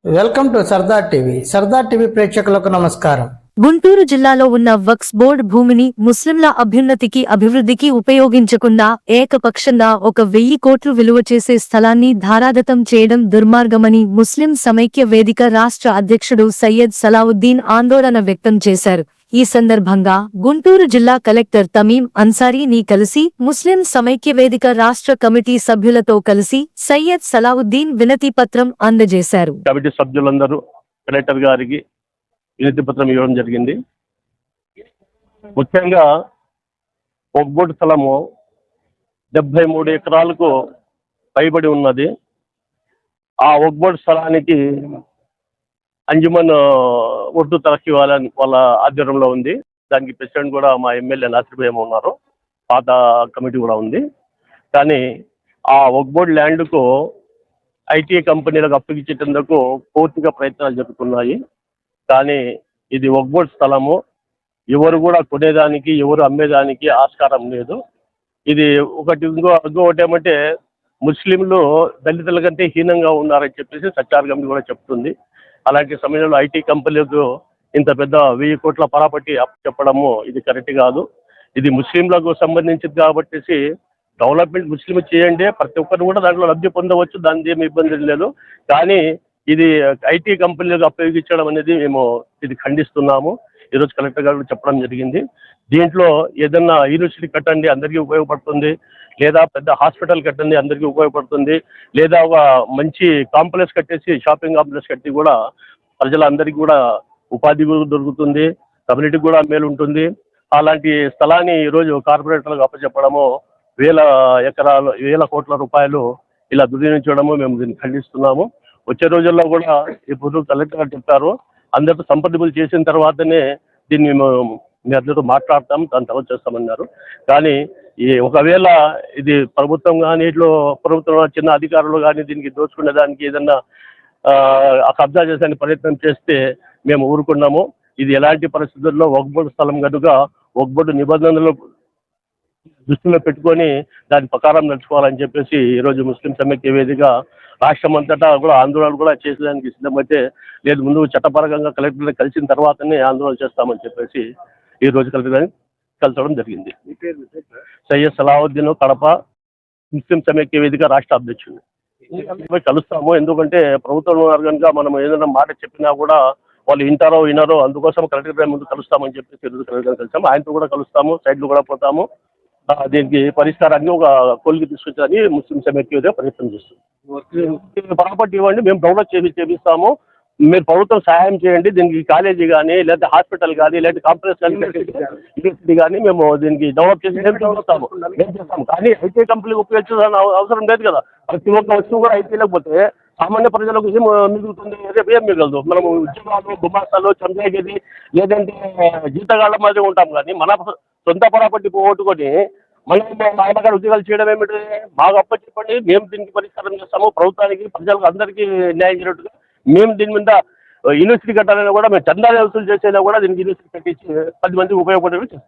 Welcome to Sardar TV. Sardar TV ప్రేక్షకులకు నమస్కారం. గుంటూరు జిల్లాలో ఉన్న వక్ఫ్ బోర్డు భూమిని ముస్లింల అభ్యున్నతికి అభివృద్ధికి ఉపయోగించకుండా ఏకపక్షంగా 1,000 కోట్లు విలువ చేసే స్థలాన్ని ధారాదత్తం చేయడం దుర్మార్గమని ముస్లిం సమైక్య వేదిక రాష్ట్ర అధ్యక్షుడు సయ్యద్ సలావుద్దీన్ ఆందోళన వ్యక్తం చేశారు. ఈ సందర్భంగా గుంటూరు జిల్లా కలెక్టర్ తమీం అన్సారీని కలిసి ముస్లిం సమైక్య వేదిక రాష్ట్ర కమిటీ సభ్యులతో కలిసి సయ్యద్ సలావుద్దీన్ వినతి పత్రం అందజేశారు. కమిటీ సభ్యులందరూ కలెక్టర్ గారికి వినతి పత్రం ఇవ్వడం జరిగింది. ముఖ్యంగా వక్ఫ్ బోర్డు స్థలము 73 ఎకరాలకు పైబడి ఉన్నది. ఆ వక్ఫ్ బోర్డు స్థలానికి అంజుమన్ ఉర్దూ తరక్కి వాళ్ళ ఆధ్వర్యంలో ఉంది. దానికి ప్రెసిడెంట్ కూడా మా ఎమ్మెల్యే నాసిర్ భయ్య ఉన్నారు. పాత కమిటీ కూడా ఉంది. కానీ ఆ వక్ఫ్ బోర్డు ల్యాండ్కు ఐటీ కంపెనీలకు అప్పగించేందుకు పూర్తిగా ప్రయత్నాలు జరుగుతున్నాయి. కానీ ఇది వక్ఫ్ బోర్డు స్థలము, ఎవరు కూడా కొనేదానికి ఎవరు అమ్మేదానికి ఆస్కారం లేదు. ఇది ఇంకొకటి ఏమంటే ముస్లింలు దళితుల కంటే హీనంగా ఉన్నారని చెప్పేసి సర్కార్ కమిటీ కూడా చెప్తుంది. అలాంటి సమయంలో ఐటీ కంపెనీలకు ఇంత పెద్ద 1000 కోట్ల పరాపట్టి చెప్పడము ఇది కరెక్ట్ కాదు. ఇది ముస్లింలకు సంబంధించింది కాబట్టి డెవలప్మెంట్ ముస్లిం చేయండి, ప్రతి ఒక్కరు కూడా దాంట్లో లబ్ధి పొందవచ్చు, దాని ఏమి ఇబ్బంది లేదు. కానీ ఇది ఐటీ కంపెనీలకు ఉపయోగించడం అనేది మేము ఇది ఖండిస్తున్నాము. ఈరోజు కలెక్టర్ గారు చెప్పడం జరిగింది. దీంట్లో ఏదన్నా యూనివర్సిటీ కట్టండి, అందరికీ ఉపయోగపడుతుంది, లేదా పెద్ద హాస్పిటల్ కట్టండి, అందరికీ ఉపయోగపడుతుంది, లేదా ఒక మంచి కాంప్లెక్స్ కట్టేసి షాపింగ్ కాంప్లెక్స్ కట్టి కూడా ప్రజలందరికీ కూడా ఉపాధి దొరుకుతుంది, కమ్యూనిటీకి కూడా మేలు ఉంటుంది. అలాంటి స్థలాన్ని ఈరోజు కార్పొరేటర్లకు అప్పచెప్పడము 1000 కోట్ల రూపాయలు ఇలా దుర్వినియోగించడము మేము దీన్ని ఖండిస్తున్నాము. వచ్చే రోజుల్లో కూడా ఇప్పుడు కలెక్టర్ గారు చెప్పారు, అందరితో సంప్రదింపులు చేసిన తర్వాతనే దీన్ని మీ అందరితో మాట్లాడతాం, దాని తర్వాత చేస్తామన్నారు. కానీ ఒకవేళ ఇది ప్రభుత్వం కానీ ఇట్లో ప్రభుత్వం చిన్న అధికారులు కానీ దీనికి దోచుకునే దానికి ఏదన్నా కబ్జా చేసే ప్రయత్నం చేస్తే మేము ఊరుకున్నాము. ఇది ఎలాంటి పరిస్థితుల్లో వక్ఫ్ బోర్డు స్థలం కనుక వక్ఫ్ బోర్డు నిబంధనలు దృష్టిలో పెట్టుకొని దాని ప్రకారం నడుచుకోవాలని చెప్పేసి ఈరోజు ముస్లిం సమైక్య వేదిక రాష్ట్రం అంతటా కూడా ఆందోళన కూడా చేసేదానికి సిద్ధమైతే, లేదు ముందు చట్టపరంగా కలెక్టర్ని కలిసిన తర్వాతనే ఆందోళన చేస్తామని చెప్పేసి ఈరోజు కలెక్టర్ని కలచడం జరిగింది. సయ్యద్ సలావుద్దీన్ కడప ముస్లిం సమైక్య వేదిక రాష్ట్ర అధ్యక్షుడు. కలుస్తాము, ఎందుకంటే ప్రభుత్వం కనుక మనం ఏదైనా మాట చెప్పినా కూడా వాళ్ళు వినరో, అందుకోసం కలెక్టర్ గారి ముందు కలుస్తామని చెప్పేసి ఈరోజు కలెక్టర్ గారు కలిసాము. ఆయనతో కూడా కలుస్తాము, సైడ్లు కూడా పోతాము. దీనికి పరిష్కారాన్ని ఒక కొలికి తీసుకొచ్చారని ముస్లిం సమైక్య ప్రయత్నం చేస్తుంది. ప్రాపర్టీ ఇవ్వండి, మేము డెవలప్ చేపిస్తాము, మీరు ప్రభుత్వం సహాయం చేయండి. దీనికి కాలేజీ కానీ లేదా హాస్పిటల్ కానీ లేదా కాంప్లెక్స్ కానీ యూనివర్సిటీ కానీ మేము దీనికి డెవలప్ చేసి చేస్తాము. కానీ ఐటీ కంపెనీకి ఉపయోగించాల్సిన అవసరం లేదు కదా. ప్రతి ఒక్క వస్తువు కూడా ఐటీ లేకపోతే సామాన్య ప్రజలకు ఏం మిగులుతుంది, రేపు ఏం మిగలదు. మనము ఉద్యోగాలు, గుమాస్తాలు, చంద్రగిరి లేదంటే జీతగాళ్ళ మాదిరి ఉంటాం. కానీ మన సొంత ప్రాపర్టీ పోగొట్టుకొని మనం ఆయన ఉద్యోగాలు చేయడం ఏమిటి? మాకు అప్పచెప్పండి, మేము దీనికి పరిష్కారం చేస్తాము. ప్రభుత్వానికి ప్రజలకు అందరికీ న్యాయం చేసినట్టుగా మేము దీని మీద యూనివర్సిటీ కట్టాలన్నా కూడా మేము చందాలు వసూలు చేసేలా కూడా దీనికి యూనివర్సిటీ కట్టించి 10 మందికి ఉపయోగపడేవి చేస్తాం.